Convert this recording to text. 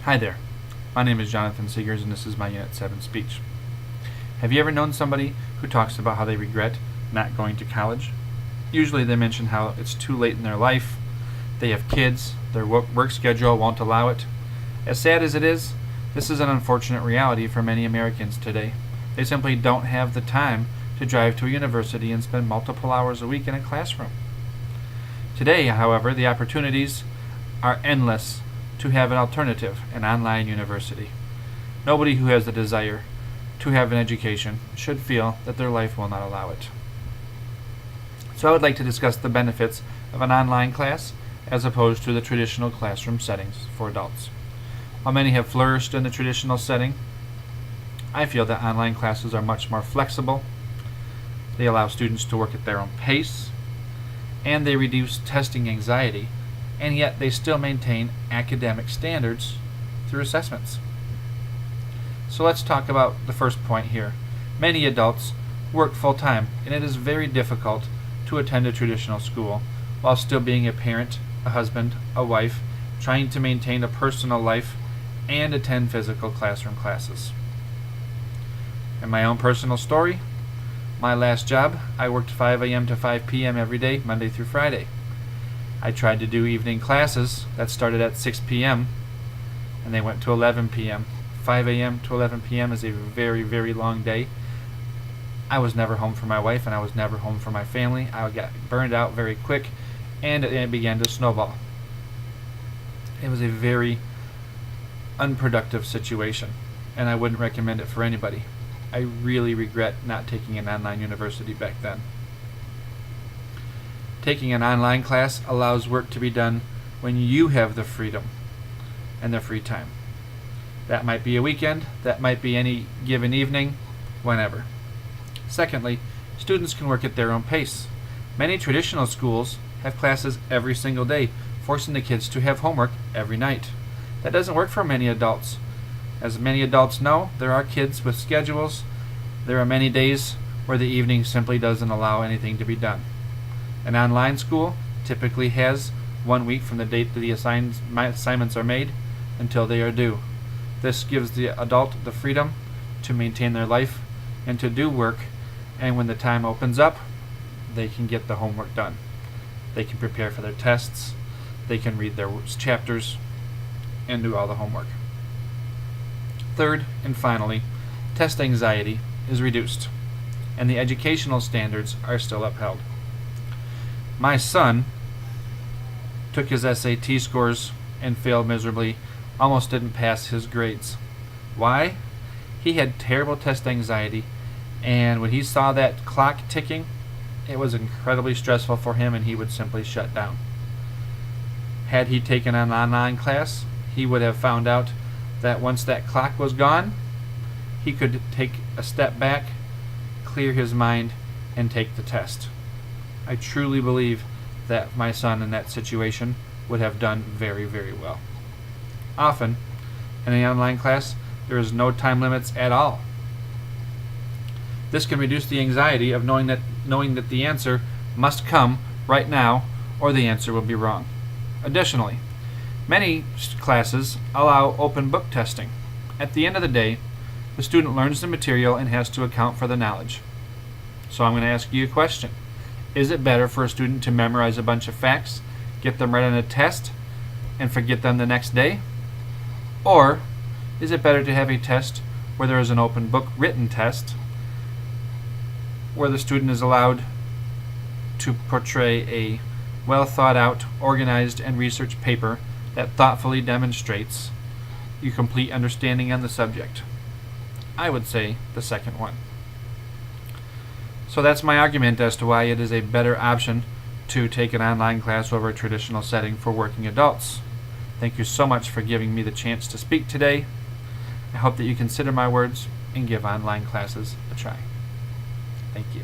Hi there, my name is Jonathan Seegers and this is my Unit 7 speech. Have you ever known somebody who talks about how they regret not going to college? Usually they mention how it's too late in their life, they have kids, their work schedule won't allow it. As sad as it is, this is an unfortunate reality for many Americans today. They simply don't have the time to drive to a university and spend multiple hours a week in a classroom. Today, however, the opportunities are endless to have an alternative, an online university. Nobody who has the desire to have an education should feel that their life will not allow it. So I would like to discuss the benefits of an online class as opposed to the traditional classroom settings for adults. While many have flourished in the traditional setting, I feel that online classes are much more flexible. They allow students to work at their own pace, and they reduce testing anxiety, and yet they still maintain academic standards through assessments. So let's talk about the first point here. Many adults work full-time, and it is very difficult to attend a traditional school while still being a parent, a husband, a wife, trying to maintain a personal life and attend physical classroom classes. In my own personal story, my last job, I worked 5 a.m. to 5 p.m. every day, Monday through Friday. I tried to do evening classes that started at 6 p.m. and they went to 11 p.m. 5 a.m. to 11 p.m. is a very, very long day. I was never home for my wife and I was never home for my family. I got burned out very quick and it began to snowball. It was a very unproductive situation and I wouldn't recommend it for anybody. I really regret not taking an online university back then. Taking an online class allows work to be done when you have the freedom and the free time. That might be a weekend, that might be any given evening, whenever. Secondly, students can work at their own pace. Many traditional schools have classes every single day, forcing the kids to have homework every night. That doesn't work for many adults. As many adults know, there are kids with schedules. There are many days where the evening simply doesn't allow anything to be done. An online school typically has 1 week from the date that the assignments are made until they are due. This gives the adult the freedom to maintain their life and to do work, and when the time opens up, they can get the homework done. They can prepare for their tests, they can read their chapters, and do all the homework. Third and finally, test anxiety is reduced, and the educational standards are still upheld. My son took his SAT scores and failed miserably, almost didn't pass his grades. Why? He had terrible test anxiety, and when he saw that clock ticking, it was incredibly stressful for him and he would simply shut down. Had he taken an online class, he would have found out that once that clock was gone, he could take a step back, clear his mind, and take the test. I truly believe that my son in that situation would have done very, very well. Often, in an online class, there is no time limits at all. This can reduce the anxiety of knowing that the answer must come right now or the answer will be wrong. Additionally, many classes allow open book testing. At the end of the day, the student learns the material and has to account for the knowledge. So I'm going to ask you a question. Is it better for a student to memorize a bunch of facts, get them right on a test, and forget them the next day? Or is it better to have a test where there is an open book written test where the student is allowed to portray a well thought out, organized, and researched paper that thoughtfully demonstrates your complete understanding on the subject? I would say the second one. So that's my argument as to why it is a better option to take an online class over a traditional setting for working adults. Thank you so much for giving me the chance to speak today. I hope that you consider my words and give online classes a try. Thank you.